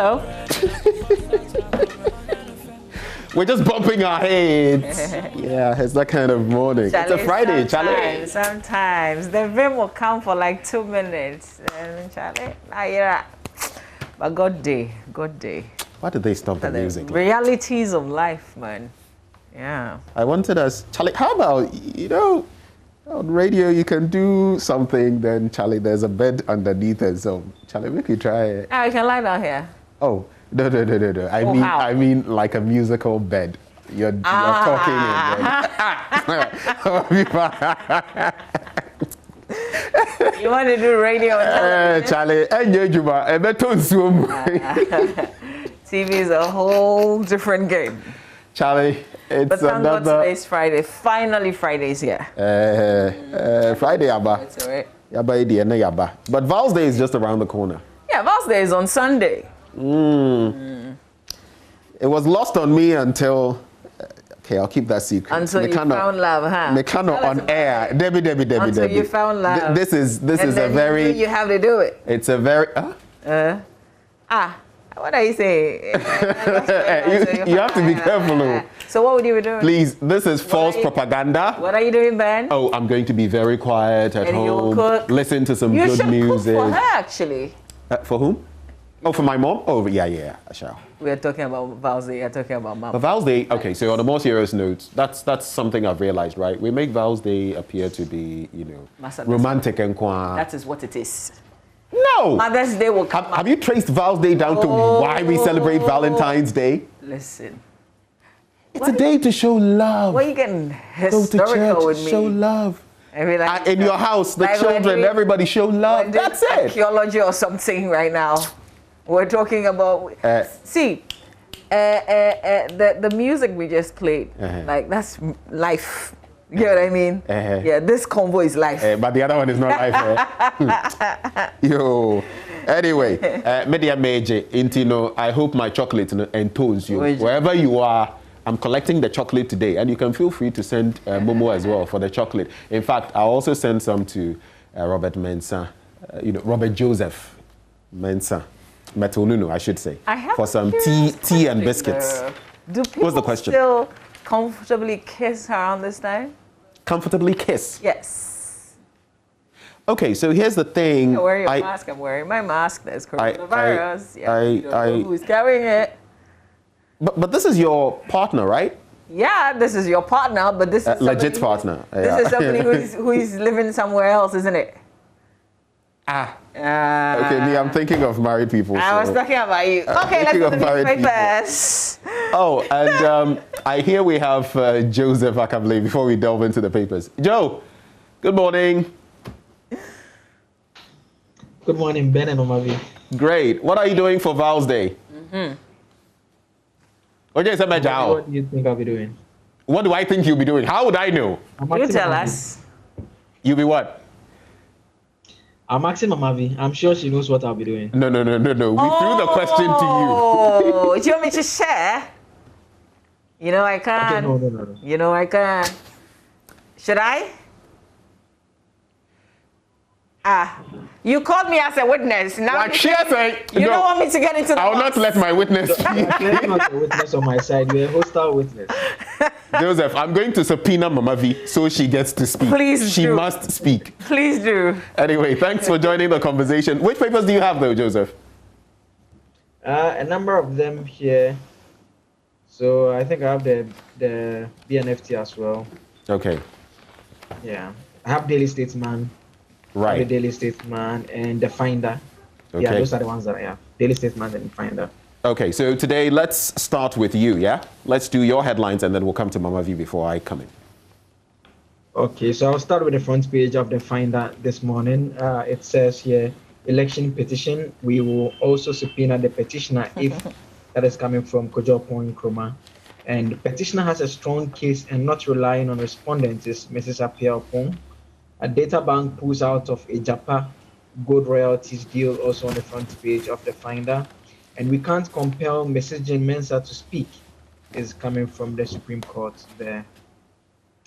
Hello. We're just bumping our heads. Yeah, it's that kind of morning. Charlie, it's a Friday, Charlie. Sometimes the vim will come for like 2 minutes. And Charlie, but God day. Why did they stop the music? Realities of life, man. Yeah. I wanted us, Charlie, how about, on radio you can do something, then Charlie, there's a bed underneath it. So Charlie, we could try it. Oh, you can lie down here. Oh, no. I mean like a musical bed. You're talking in bed. You want to do radio and Charlie, TV is a whole different game. Charlie, it's but thank another... God today's Friday. Finally, Friday's here. Friday, Yaba. That's all right. Yaba. But Val's Day is just around the corner. Yeah, Val's Day is on Sunday. It was lost on me until... Okay, I'll keep that secret. Until you found love, huh? Mekano on air. Debbie. Until you found love. This is a very... You have to do it. It's a very... What are you saying? you have to be careful. So what would you be doing? Please, this is false propaganda. What are you doing, Ben? Oh, I'm going to be very quiet at home. You'll cook. Listen to some you good music. Cook for her, actually. For whom? Oh, for my mom? Oh, yeah, I shall. We're talking about Val's Day. You're talking about Mom. Val's Day, okay, so on a more serious note, that's something I've realized, right? We make Val's Day appear to be, romantic and qua. That is what it is. No! Mother's Day will come. Have you traced Val's Day down to why we celebrate Valentine's Day? Listen. It's a day to show love. Why are you getting historical Go to church, with me? show love. I mean, like, in your house, the children, everybody show love. That's it. Archaeology or something right now. We're talking about... the music we just played, like that's life. You know what I mean? Yeah, this convo is life. But the other one is not life. Yo. Anyway, media major, Intino, I hope my chocolate entones you. Wherever you are, I'm collecting the chocolate today, and you can feel free to send Momo as well for the chocolate. In fact, I'll also send some to Robert Mensa, Robert Joseph Mensa. Metonunu, I should say, for some tea and biscuits. Do people still comfortably kiss around this time? Comfortably kiss? Yes. Okay, so here's the thing. Wear your mask. I'm wearing my mask. There's coronavirus. Who's carrying it? But this is your partner, right? Yeah, this is your partner, but this is legit partner. This is somebody who is living somewhere else, isn't it? Okay, me, I'm thinking of married people. I was talking about you. Okay, let's do the newspapers. Oh, and I hear we have Joseph Akable before we delve into the papers. Joe, good morning. Good morning, Ben and Omavi. Great. What are you doing for Val's Day? What do you think I'll be doing? What do I think you'll be doing? How would I know? You tell us. You'll be what? I'm asking Mamavi. I'm sure she knows what I'll be doing. No. We threw the question to you. Oh, do you want me to share? I can. Okay, no. I can. Should I? You called me as a witness. Now you don't want me to get into the I will not let my witness speak. You're not a witness on my side. You're a hostile witness. Joseph, I'm going to subpoena Mama V so she gets to speak. She must speak. Please do. Anyway, thanks for joining the conversation. Which papers do you have though, Joseph? A number of them here. So I think I have the BNFT as well. Okay. Yeah. I have Daily Statesman. Right. The Daily Statesman and the Finder. Okay. Yeah, those are the ones that I have. Daily Statesman and Finder. Okay, so today let's start with you, yeah? Let's do your headlines and then we'll come to Mama V before I come in. Okay, so I'll start with the front page of the Finder this morning. It says here, election petition. We will also subpoena the petitioner if that is coming from Kojo Nkrumah. And the petitioner has a strong case and not relying on respondents is Mrs. Apia Opong. A data bank pulls out of a Japa gold royalties deal also on the front page of the Finder. And we can't compel Mrs. Jean Mensa to speak is coming from the Supreme Court there.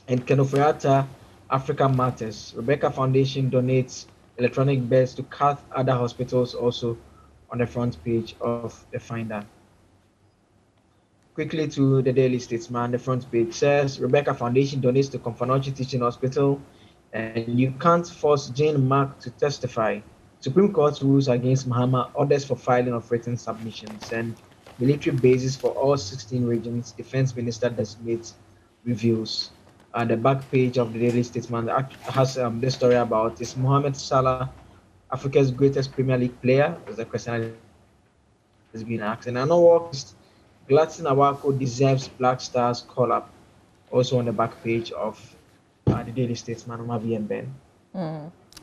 And Kenofriata, Africa Matters. Rebecca Foundation donates electronic beds to Cath other hospitals also on the front page of the Finder. Quickly to the Daily Statesman, the front page says, Rebecca Foundation donates to Komfanochi Teaching Hospital, and you can't force Jane Mark to testify. Supreme Court rules against Mahama, orders for filing of written submissions, and military bases for all 16 regions, Defense Minister designates reveals. The back page of the Daily Statesman has this story about, is Mohamed Salah Africa's greatest Premier League player? Is the question that is being asked. And I know Gladson Awako deserves Black Stars call-up, also on the back page of the Daily Statesman, Omavi and Ben.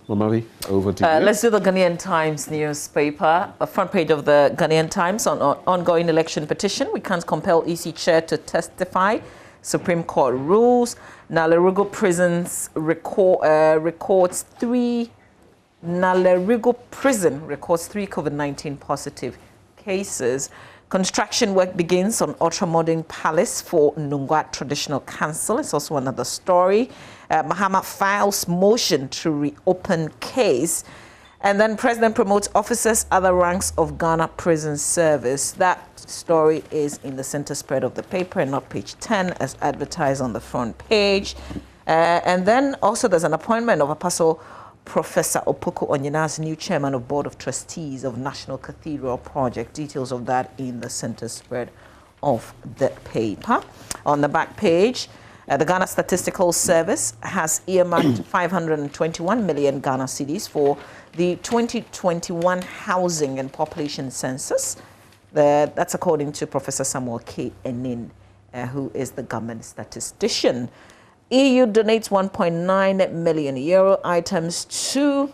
Omavi, over to you. Let's do the Ghanaian Times newspaper. The front page of the Ghanaian Times on ongoing election petition. We can't compel EC chair to testify. Supreme Court rules. Nalerigo prisons records 3. Nalerigo prison records 3 COVID-19 positive cases. Construction work begins on ultra-modern palace for Nungwat Traditional Council. It's also another story. Mahama files motion to reopen case. And then President promotes officers other ranks of Ghana Prison Service. That story is in the center spread of the paper and not page 10 as advertised on the front page. And then also there's an appointment of Apostle Professor Opoku Onyina's new chairman of Board of Trustees of National Cathedral Project. Details of that in the center spread of the paper. On the back page, the Ghana Statistical Service has earmarked 521 million Ghana cedis for the 2021 Housing and Population Census. That's according to Professor Samuel K. Enin, who is the government statistician. EU donates 1.9 million euro items to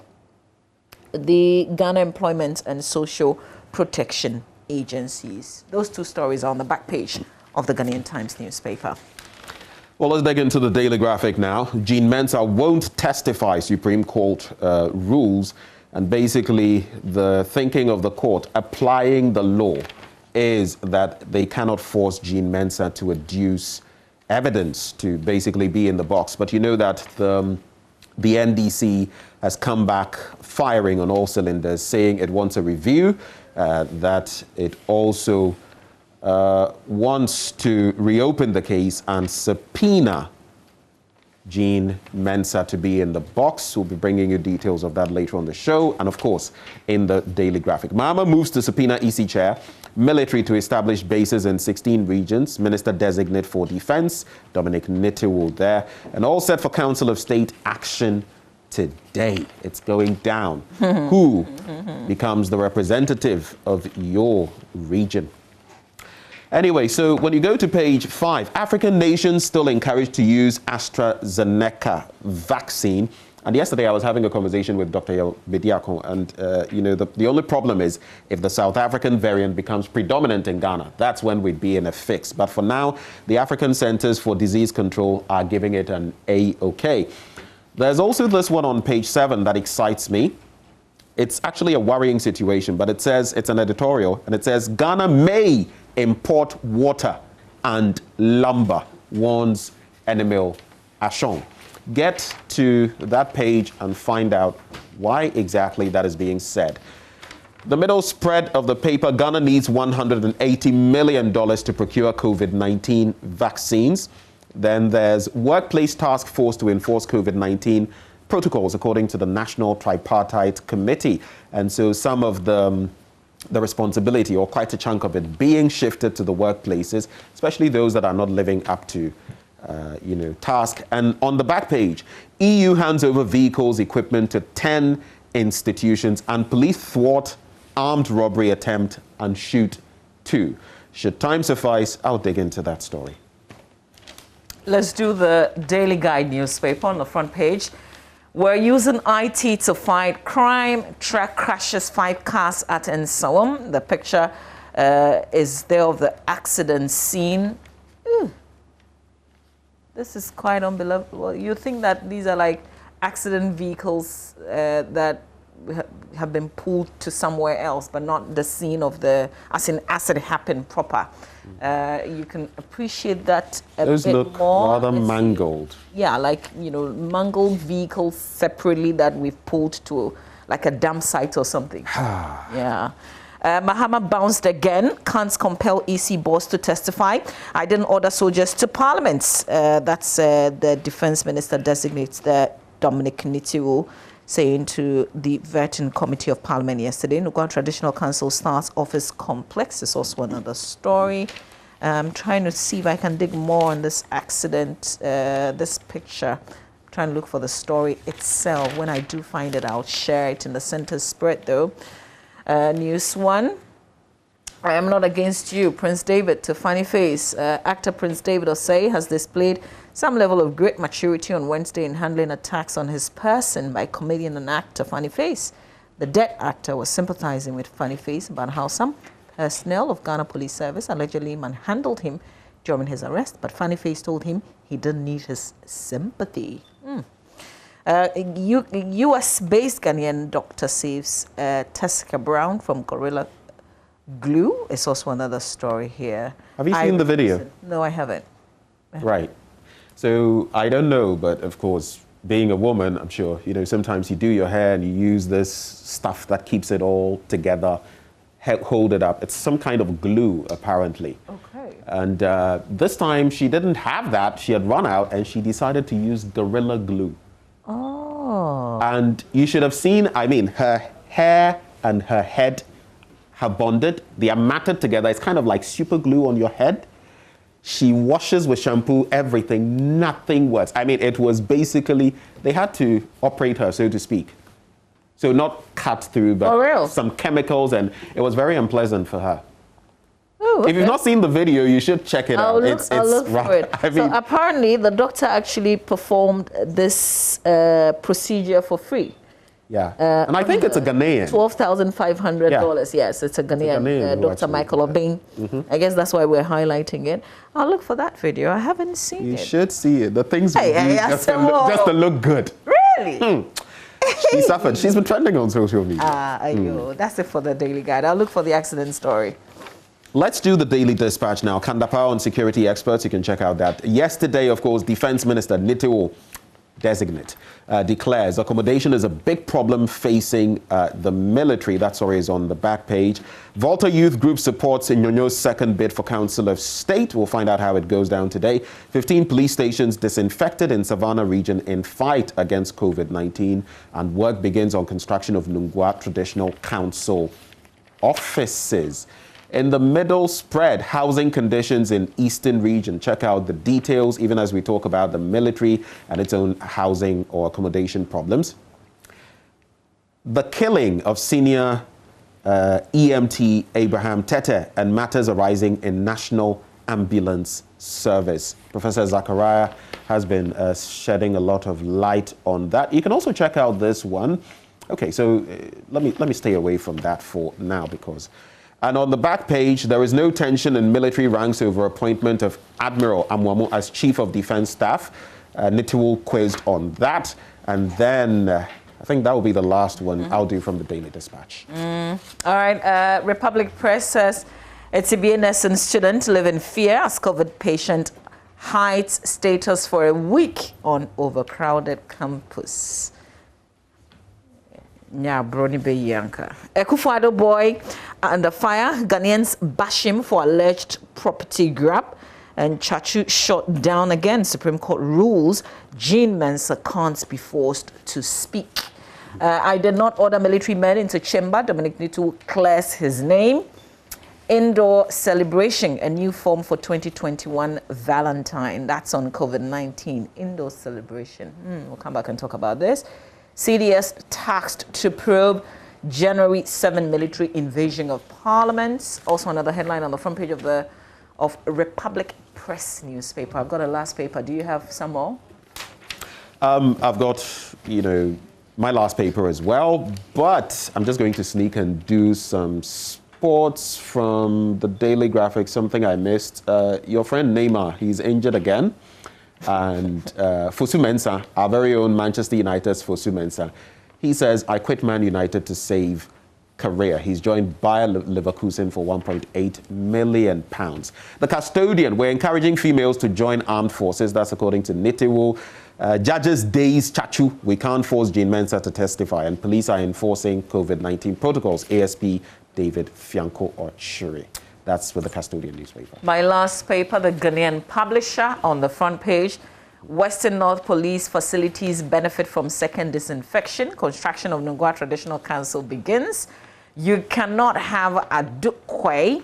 the Ghana Employment and Social Protection Agencies. Those two stories are on the back page of the Ghanaian Times newspaper. Well, let's dig into the Daily Graphic now. Jean Mensa won't testify, Supreme Court rules. And basically, the thinking of the court applying the law is that they cannot force Jean Mensa to adduce evidence to basically be in the box. But you know that the NDC has come back firing on all cylinders, saying it wants a review, that it also wants to reopen the case and subpoena Jean Mensa to be in the box. We'll be bringing you details of that later on the show, and of course in the Daily Graphic. Mahama moves to subpoena EC chair, military to establish bases in 16 regions, Minister designate for Defense, Dominic Nitiwul there, and all set for Council of State action today. It's going down. Who becomes the representative of your region? Anyway, so when you go to page 5, African nations still encouraged to use AstraZeneca vaccine. And yesterday I was having a conversation with Dr. Bediako, and the only problem is if the South African variant becomes predominant in Ghana, that's when we'd be in a fix. But for now, the African Centers for Disease Control are giving it an A-OK. There's also this one on page 7 that excites me. It's actually a worrying situation, but it says, it's an editorial, and it says, Ghana may import water and lumber, warns Enemil Ashong. Get to that page and find out why exactly that is being said. The middle spread of the paper, Ghana needs $180 million to procure COVID-19 vaccines. Then there's Workplace Task Force to enforce COVID-19 protocols, according to the National Tripartite Committee. And so some of the responsibility, or quite a chunk of it, being shifted to the workplaces, especially those that are not living up to, task. And on the back page, EU hands over vehicles, equipment to 10 institutions, and police thwart armed robbery attempt and shoot 2. Should time suffice, I'll dig into that story. Let's do the Daily Guide newspaper on the front page. We're using IT to fight crime. Truck crashes 5 cars at Nsawam. The picture is there of the accident scene. This is quite unbelievable. You think that these are like accident vehicles that have been pulled to somewhere else, but not the scene of the, as it happened proper. You can appreciate that a Those bit look more. rather mangled. Yeah, like, mangled vehicles separately that we've pulled to like a dump site or something. Yeah. Mahama bounced again. Can't compel EC boss to testify. I didn't order soldiers to parliaments. That's the defense minister designates the Dominic Nitiwo saying to the vetting committee of parliament yesterday. Nuguan Traditional Council starts office complex is also another story. I'm trying to see if I can dig more on this accident, this picture. I'm trying to look for the story itself. When I do find it, I'll share it in the center spread though. News 1. I am not against you, Prince David to funny face. Actor Prince David Osei has displayed some level of great maturity on Wednesday in handling attacks on his person by comedian and actor Funny Face. The dead actor was sympathizing with Funny Face about how some personnel of Ghana Police Service allegedly manhandled him during his arrest, but Funny Face told him he didn't need his sympathy. US-based Ghanaian doctor saves Tessica Brown from Gorilla Glue. It's also another story here. Have you seen the video? No, I haven't. Right. So I don't know, but of course, being a woman, I'm sure, sometimes you do your hair and you use this stuff that keeps it all together, hold it up. It's some kind of glue, apparently. Okay. And this time she didn't have that. She had run out and she decided to use Gorilla Glue. Oh. And you should have seen, her hair and her head have bonded. They are matted together. It's kind of like super glue on your head. She washes with shampoo, everything, nothing works. It was basically, they had to operate her, so to speak. So not cut through, but some chemicals, and it was very unpleasant for her. Ooh, okay. If you've not seen the video, you should check it out. I'll look for it. So apparently, the doctor actually performed this procedure for free. Yeah, and I think it's a Ghanaian. $12,500. Yes, it's a Ghanaian Dr. Michael Obeng. I guess that's why we're highlighting it. I'll look for that video. I haven't seen it. You should see it. The things we do just to look good. Really? She suffered. She's been trending on social media. That's it for the Daily Guide. I'll look for the accident story. Let's do the Daily Dispatch now. Kandapa on security experts. You can check out that. Yesterday, of course, Defense Minister Nitiwo designate declares accommodation is a big problem facing the military. That story is on the back page. Volta Youth Group supports Nyonyo's second bid for Council of State. We'll find out how it goes down today. 15 police stations disinfected in Savannah region in fight against COVID-19. And work begins on construction of Nungua Traditional Council offices. In the middle spread, housing conditions in Eastern region. Check out the details, even as we talk about the military and its own housing or accommodation problems. The killing of senior EMT Abraham Tete and matters arising in National Ambulance Service. Professor Zachariah has been shedding a lot of light on that. You can also check out this one. Okay, so let me stay away from that for now because... And on the back page, there is no tension in military ranks over appointment of Admiral Amwamu as Chief of Defense Staff. Nitiwo quizzed on that. And then I think that will be the last one I'll do from the Daily Dispatch. All right. Republic Press says it's a BNS student live in fear as COVID patient hides status for a week on overcrowded campus. Yeah, Brony Beyanka. Ekufuado boy under fire. Ghanaians bash him for alleged property grab. And Chachu shot down again. Supreme Court rules Jean Mensa can't be forced to speak. I did not order military men into chamber. Dominic Nitiwo clears his name. Indoor celebration, a new form for 2021 Valentine. That's on COVID-19. Indoor celebration. We'll come back and talk about this. CDS tasked to probe January 7 military invasion of Parliament. Also another headline on the front page of Republic Press newspaper. I've got a last paper. Do you have some more? I've got, my last paper as well, but I'm just going to sneak and do some sports from the Daily Graphic, something I missed. Your friend Neymar, he's injured again. And Fosu Mensah, our very own Manchester United's Fosu Mensah, he says, I quit Man United to save career. He's joined Bayer Leverkusen for £1.8 million. The custodian, we're encouraging females to join armed forces. That's according to Nitiwo. Judges days Chachu. We can't force Jean Mensa to testify. And police are enforcing COVID-19 protocols. ASP David Fianco Ochiri. That's with the Custodian newspaper. My last paper, the Ghanaian Publisher, on the front page. Western North Police facilities benefit from second disinfection. Construction of Nungua Traditional Council begins. You cannot have a Dukwe.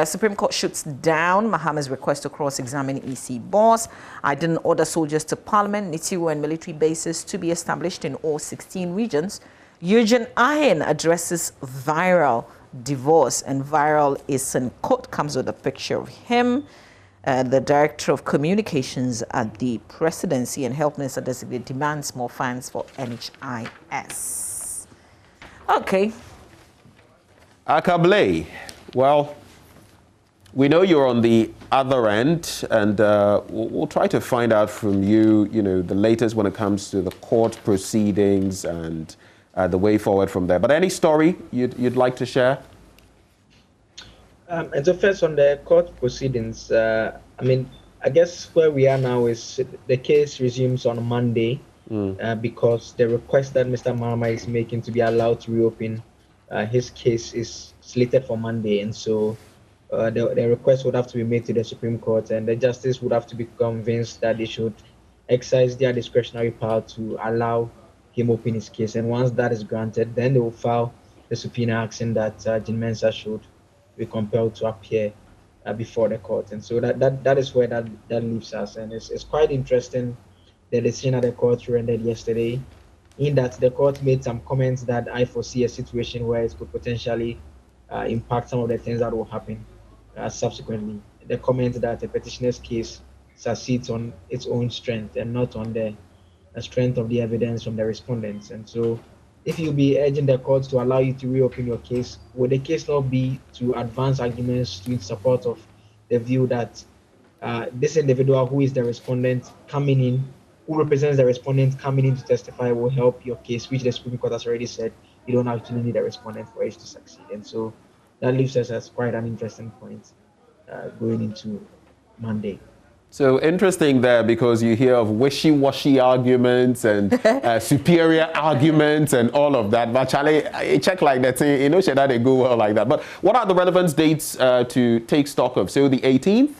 Supreme Court shoots down Mahama's request to cross-examine EC boss. I didn't order soldiers to Parliament, Nitiwo and military bases to be established in all 16 regions. Eugene Ahin addresses viral divorce, and viral is in court, comes with a picture of him. The Director of Communications at the Presidency and Health Minister designate demands more funds for NHIS. Okay. Akable, well, we know you're on the other end, and we'll try to find out from you, the latest when it comes to the court proceedings and the way forward from there. But any story you'd like to share? And so first on the court proceedings, I guess where we are now is the case resumes on Monday because the request that Mr. Mahama is making to be allowed to reopen his case is slated for Monday. And so the request would have to be made to the Supreme Court, and the justice would have to be convinced that they should exercise their discretionary power to allow him open his case. And once that is granted, then they will file the subpoena asking that Jean Mensa should be compelled to appear before the court. And so that is where that leaves us. And it's quite interesting, the decision that the court rendered yesterday, in that the court made some comments that I foresee a situation where it could potentially impact some of the things that will happen subsequently. The comment that the petitioner's case succeeds on its own strength and not on the strength of the evidence from the respondents. And so if you'll be urging the court to allow you to reopen your case, would the case not be to advance arguments in support of the view that this individual who is the respondent coming in, who represents the respondent coming in to testify, will help your case, which the Supreme Court has already said you don't actually need a respondent for it to succeed. And so that leaves us as quite an interesting point going into Monday. So interesting there, because you hear of wishy-washy arguments and superior arguments and all of that. But Charlie, check like that, should that they go well like that. But what are the relevant dates to take stock of? So the 18th?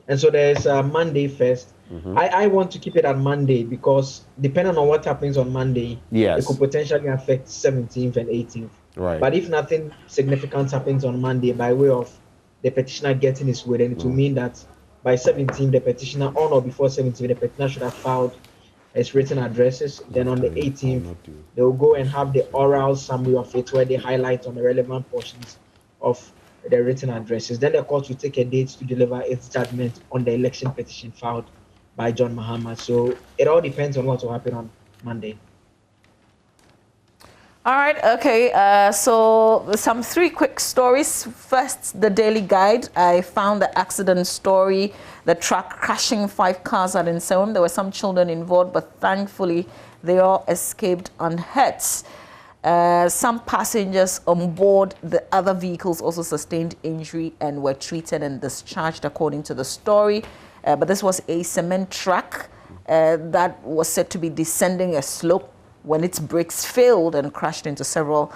And so there's Monday first. I want to keep it at Monday because depending on what happens on Monday, it could potentially affect 17th and 18th. Right. But if nothing significant happens on Monday by way of the petitioner getting his way, then it will mean that by 17th, the petitioner, on or before 17th, the petitioner should have filed his written addresses. Then on the 18th, they will go and have the oral summary of it where they highlight on the relevant portions of the written addresses. Then the court will take a date to deliver its judgment on the election petition filed by John Mahama. So it all depends on what will happen on Monday. All right, okay, so some three quick stories. First, the Daily Guide. I found the accident story, the truck crashing 5 cars at Nsewam. There were some children involved, but thankfully they all escaped unhurt. Some passengers on board the other vehicles also sustained injury and were treated and discharged according to the story. But this was a cement truck that was said to be descending a slope when its brakes failed and crashed into several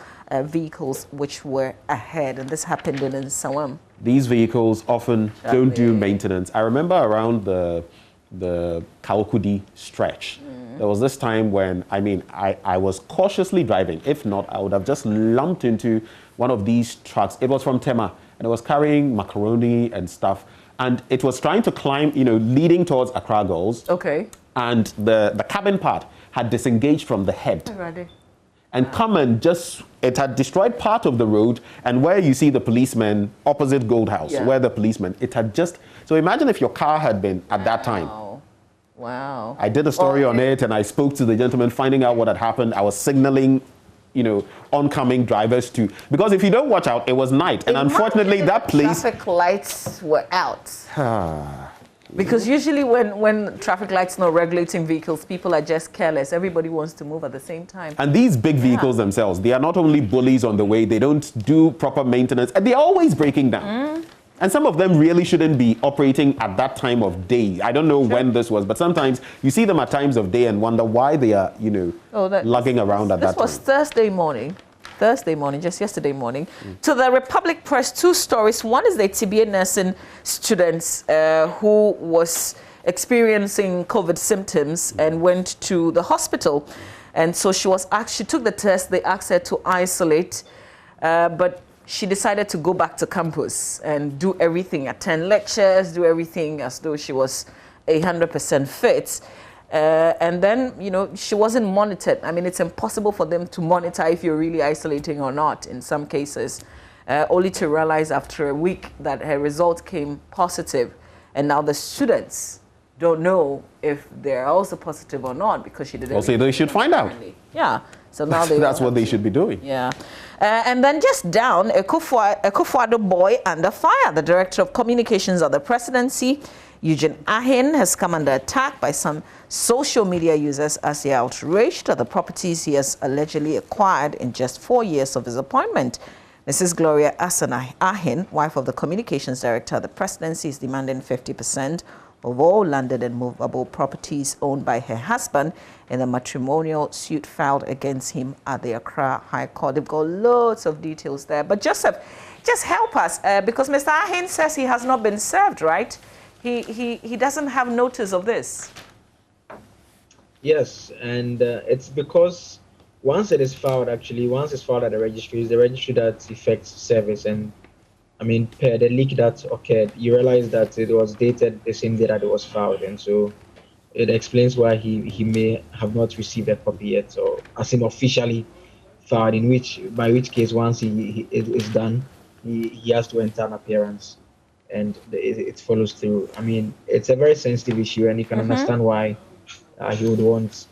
vehicles which were ahead. And this happened in Nsewam. These vehicles often don't do maintenance. I remember around the Kaukudi stretch, there was this time when, I was cautiously driving. If not, I would have just lumped into one of these trucks. It was from Tema, and it was carrying macaroni and stuff. And it was trying to climb, leading towards Accra Girls. Okay. And the cabin part had disengaged from the head. Already. And it had destroyed part of the road, and where you see the policemen opposite Gold House, where the policemen, it had just, so imagine if your car had been at that time. Wow. I did a story on it, and I spoke to the gentleman finding out what had happened. I was signaling, oncoming drivers to, because if you don't watch out, it was night. And unfortunately that place. Traffic lights were out. Because usually when traffic lights not regulating vehicles, people are just careless. Everybody wants to move at the same time. And these big vehicles themselves, they are not only bullies on the way, they don't do proper maintenance, and they're always breaking down. And some of them really shouldn't be operating at that time of day. I don't know when this was, but sometimes you see them at times of day and wonder why they are, lugging around at that time. This was Thursday morning. Thursday morning, just yesterday morning, to the Republic Press, 2 stories. One is the TBA nursing students who was experiencing COVID symptoms and went to the hospital. And so she took the test. They asked her to isolate, but she decided to go back to campus and do everything, attend lectures, do everything as though she was 100% fit. And then, she wasn't monitored. I mean, it's impossible for them to monitor if you're really isolating or not in some cases, only to realize after a week that her result came positive. And now the students don't know if they're also positive or not because she didn't. Also, they should find out. Yeah. So now that's what they should be doing. Yeah. And then just down, Akufo-Addo boy under fire. The Director of Communications of the Presidency, Eugene Ahin, has come under attack by some social media users as they are outraged at the properties he has allegedly acquired in just 4 years of his appointment. Mrs. Gloria Ahin, wife of the Communications Director of the Presidency, is demanding 50% of all landed and movable properties owned by her husband in the matrimonial suit filed against him at the Accra High Court. They've got loads of details there. But Joseph, just help us, because Mr. Ahin says he has not been served, right? He doesn't have notice of this. Yes, and it's because once it's filed at the registry, it's the registry that effects service. And I mean, per the leak that occurred, you realize that it was dated the same day that it was filed, and so it explains why he may have not received a copy yet, or as in officially filed. By which case, once it is done, he has to enter an appearance, and it follows through. I mean, it's a very sensitive issue, and you can understand why he would want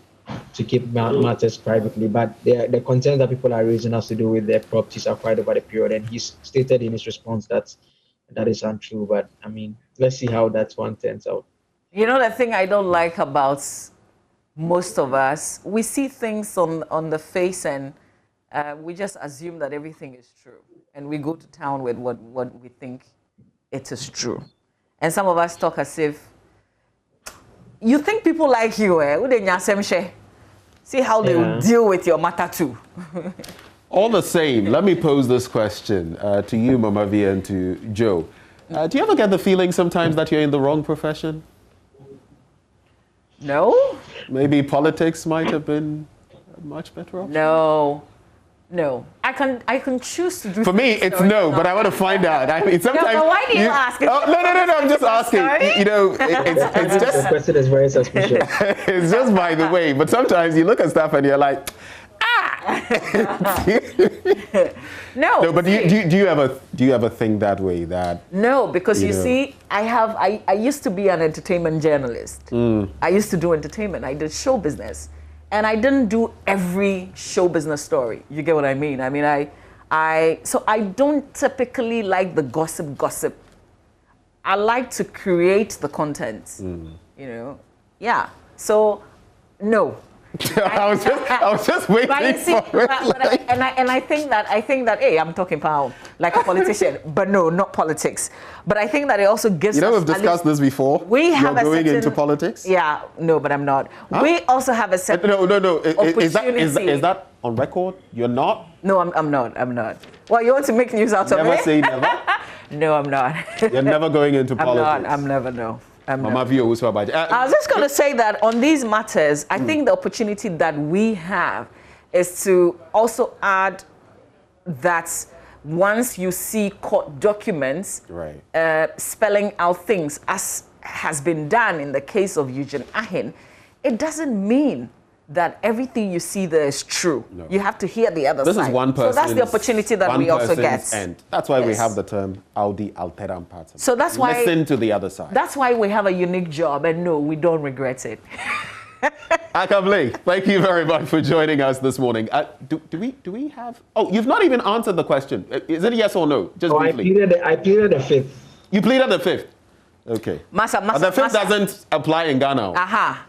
to keep matters privately, but the concerns that people are raising has to do with their properties acquired over the period, and he's stated in his response that is untrue. But I mean, let's see how that one turns out. The thing I don't like about most of us, we see things on the face and we just assume that everything is true, and we go to town with what we think it is true. And some of us talk as if you think people like you, see how they will deal with your matter too. All the same, let me pose this question to you, Mama V, and to Joe. Do you ever get the feeling sometimes that you're in the wrong profession? No. Maybe politics might have been a much better option? No. I can choose to do. For me, it's no, but I want to find out. I mean, sometimes. No, but why do you ask? Oh, no. I'm just asking. It's just. The question is very suspicious. It's just by the way, but sometimes you look at stuff and you're like, No, but do you ever think that way? No, because you see, I used to be an entertainment journalist. I used to do entertainment. I did show business. And I didn't do every show business story. You get what I mean? I mean, so I don't typically like the gossip. I like to create the content. Yeah. So, no. I was just waiting for it. I think that hey, I'm talking about like a politician, but no, not politics. But I think that it also gives. We've discussed this before. You're going into politics. Yeah, no, but I'm not. Huh? We also have a certain. No. Is that on record? You're not. No, I'm not. Well, you want to make news out of it? Never say never. No, I'm not. You're never going into politics. I'm never. No. I was just going to say that on these matters, I think the opportunity that we have is to also add that once you see court documents spelling out things, as has been done in the case of Eugene Ahin, it doesn't mean that everything you see there is true. No. You have to hear the other side. This is one person. So that's the opportunity that we also get. End. That's why we have the term audi alteram partem. So that's why listen to the other side. That's why we have a unique job, and no, we don't regret it. Akam, thank you very much for joining us this morning. Do we have? Oh, you've not even answered the question. Is it a yes or no? Just briefly. I pleaded the fifth. You pleaded the fifth. Okay. The fifth doesn't apply in Ghana. Aha.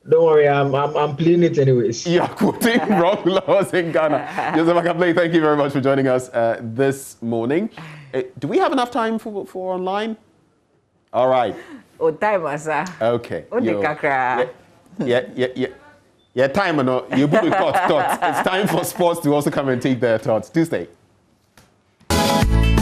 Don't worry, I'm pleading it anyways. You're quoting wrong laws in Ghana. Joseph Akam, thank you very much for joining us this morning. Do we have enough time for online? All right. Time, sir. Okay. Yeah. Yeah, time or not, you put the thoughts. It's time for sports to also come and take their thoughts. Tuesday.